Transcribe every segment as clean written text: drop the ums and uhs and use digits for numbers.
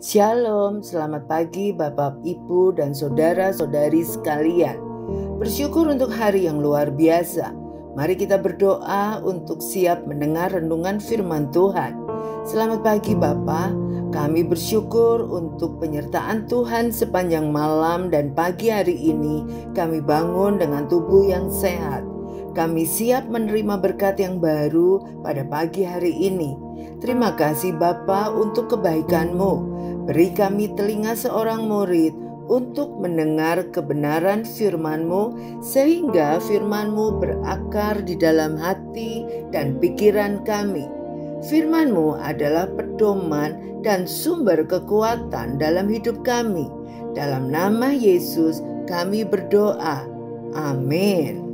Shalom, selamat pagi Bapak, Ibu, dan saudara-saudari sekalian. Bersyukur untuk hari yang luar biasa. Mari kita berdoa untuk siap mendengar renungan firman Tuhan. Selamat pagi Bapak, kami bersyukur untuk penyertaan Tuhan sepanjang malam dan pagi hari ini kami bangun dengan tubuh yang sehat. Kami siap menerima berkat yang baru pada pagi hari ini. Terima kasih Bapa untuk kebaikan-Mu. Beri kami telinga seorang murid untuk mendengar kebenaran firman-Mu, sehingga firman-Mu berakar di dalam hati dan pikiran kami. Firman-Mu adalah pedoman dan sumber kekuatan dalam hidup kami. Dalam nama Yesus kami berdoa. Amin.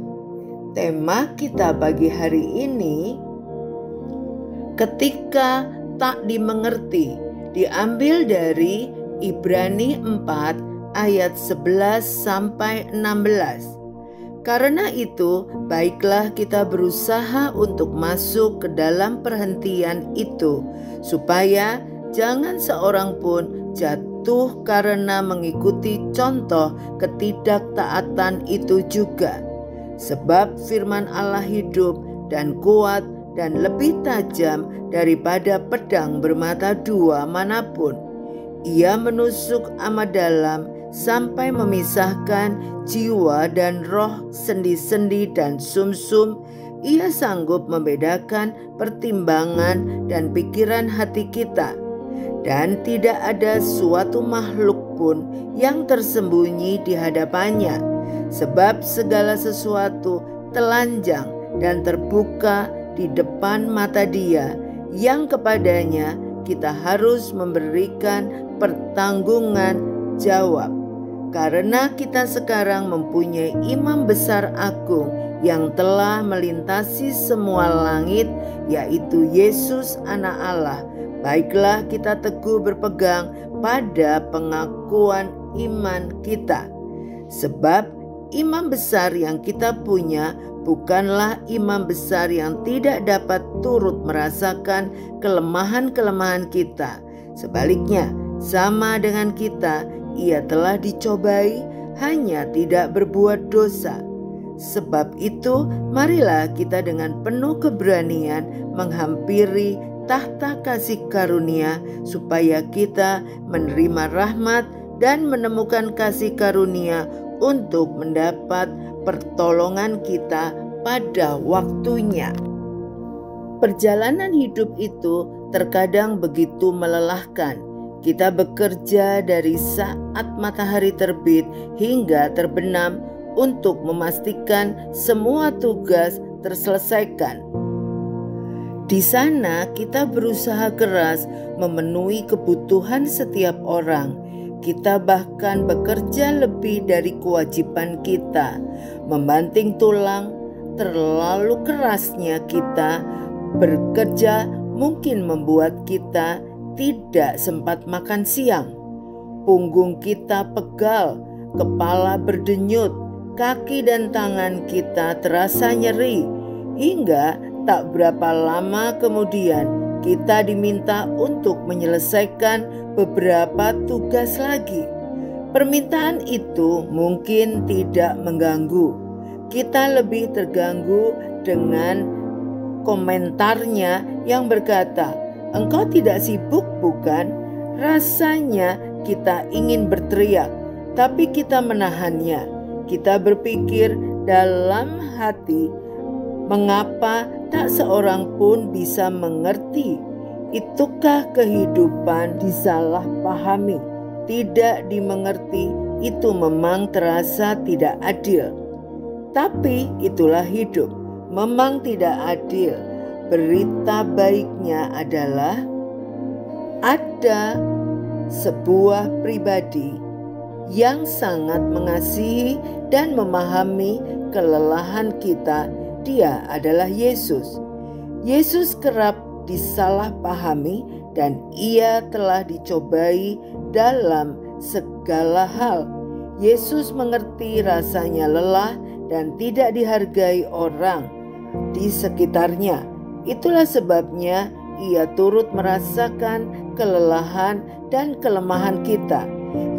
Tema kita pagi hari ini, ketika tak dimengerti, diambil dari Ibrani 4 ayat 11 sampai 16. Karena itu, baiklah kita berusaha untuk masuk ke dalam perhentian itu, supaya jangan seorang pun jatuh karena mengikuti contoh ketidaktaatan itu juga. Sebab firman Allah hidup dan kuat dan lebih tajam daripada pedang bermata dua manapun. Ia menusuk amat dalam sampai memisahkan jiwa dan roh, sendi-sendi dan sumsum. Ia sanggup membedakan pertimbangan dan pikiran hati kita. Dan tidak ada suatu makhluk pun yang tersembunyi di hadapannya. Sebab segala sesuatu telanjang dan terbuka di depan mata Dia, yang kepadanya kita harus memberikan pertanggungan jawab. Karena kita sekarang mempunyai imam besar agung yang telah melintasi semua langit, yaitu Yesus Anak Allah. Baiklah kita teguh berpegang pada pengakuan iman kita. Sebab imam besar yang kita punya bukanlah imam besar yang tidak dapat turut merasakan kelemahan-kelemahan kita. Sebaliknya, sama dengan kita, ia telah dicobai, hanya tidak berbuat dosa. Sebab itu, marilah kita dengan penuh keberanian menghampiri tahta kasih karunia, supaya kita menerima rahmat dan menemukan kasih karunia untuk mendapat pertolongan kita pada waktunya. Perjalanan hidup itu terkadang begitu melelahkan. Kita bekerja dari saat matahari terbit hingga terbenam untuk memastikan semua tugas terselesaikan. Di sana kita berusaha keras memenuhi kebutuhan setiap orang. Kita bahkan bekerja lebih dari kewajiban kita. Membanting tulang, terlalu kerasnya kita bekerja mungkin membuat kita tidak sempat makan siang. Punggung kita pegal, kepala berdenyut, kaki dan tangan kita terasa nyeri. Hingga tak berapa lama kemudian kita diminta untuk menyelesaikan beberapa tugas lagi. Permintaan itu mungkin tidak mengganggu. Kita lebih terganggu dengan komentarnya yang berkata, "Engkau tidak sibuk, bukan?" Rasanya kita ingin berteriak, tapi kita menahannya. Kita berpikir dalam hati, mengapa tak seorang pun bisa mengerti? Itukah kehidupan disalahpahami, tidak dimengerti? Itu memang terasa tidak adil. Tapi itulah hidup, memang tidak adil. Berita baiknya adalah ada sebuah pribadi yang sangat mengasihi dan memahami kelelahan kita. Dia adalah Yesus. Yesus kerap disalahpahami dan ia telah dicobai dalam segala hal. Yesus mengerti rasanya lelah dan tidak dihargai orang di sekitarnya. Itulah sebabnya Ia turut merasakan kelelahan dan kelemahan kita.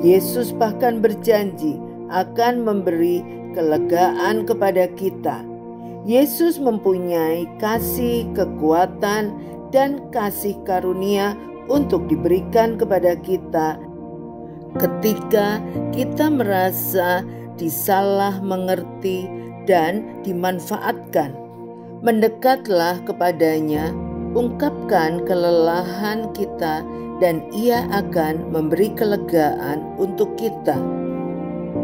Yesus bahkan berjanji akan memberi kelegaan kepada kita. Yesus mempunyai kasih, kekuatan, dan kasih karunia untuk diberikan kepada kita ketika kita merasa disalah mengerti dan dimanfaatkan. Mendekatlah kepadanya, ungkapkan kelelahan kita, dan Ia akan memberi kelegaan untuk kita.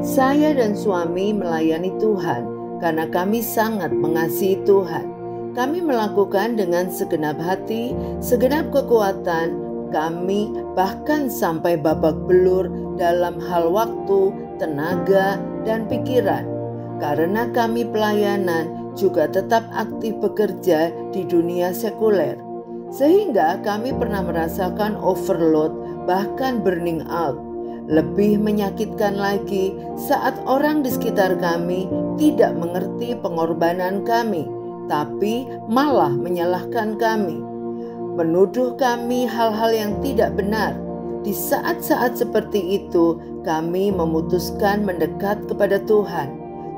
Saya dan suami melayani Tuhan karena kami sangat mengasihi Tuhan. Kami melakukan dengan segenap hati, segenap kekuatan kami, bahkan sampai babak belur dalam hal waktu, tenaga, dan pikiran. Karena kami pelayanan juga tetap aktif bekerja di dunia sekuler, sehingga kami pernah merasakan overload, bahkan burning out. Lebih menyakitkan lagi saat orang di sekitar kami tidak mengerti pengorbanan kami, tapi malah menyalahkan kami, menuduh kami hal-hal yang tidak benar. Di saat-saat seperti itu, kami memutuskan mendekat kepada Tuhan,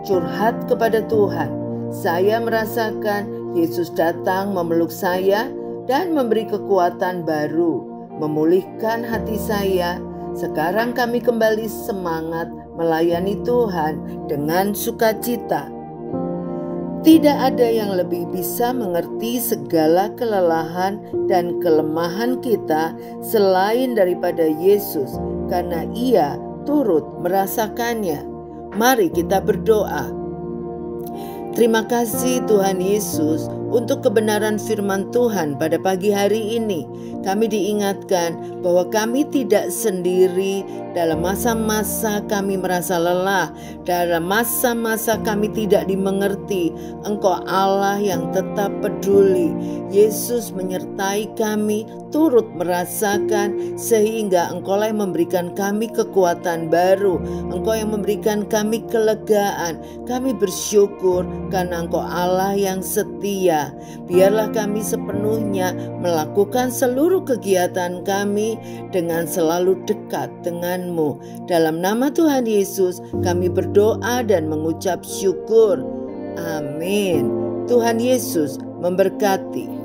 curhat kepada Tuhan. Saya merasakan Yesus datang memeluk saya dan memberi kekuatan baru, memulihkan hati saya. Sekarang kami kembali semangat melayani Tuhan dengan sukacita. Tidak ada yang lebih bisa mengerti segala kelelahan dan kelemahan kita selain daripada Yesus, karena Ia turut merasakannya. Mari kita berdoa. Terima kasih Tuhan Yesus untuk kebenaran firman Tuhan pada pagi hari ini. Kami diingatkan bahwa kami tidak sendiri dalam masa-masa kami merasa lelah, dalam masa-masa kami tidak dimengerti. Engkau Allah yang tetap peduli. Yesus menyertai kami, turut merasakan, sehingga Engkau yang memberikan kami kekuatan baru. Engkau yang memberikan kami kelegaan. Kami bersyukur karena Engkau Allah yang setia. Biarlah kami sepenuhnya melakukan seluruh kegiatan kami dengan selalu dekat dengan-Mu. Dalam nama Tuhan Yesus kami berdoa dan mengucap syukur. Amin. Tuhan Yesus memberkati.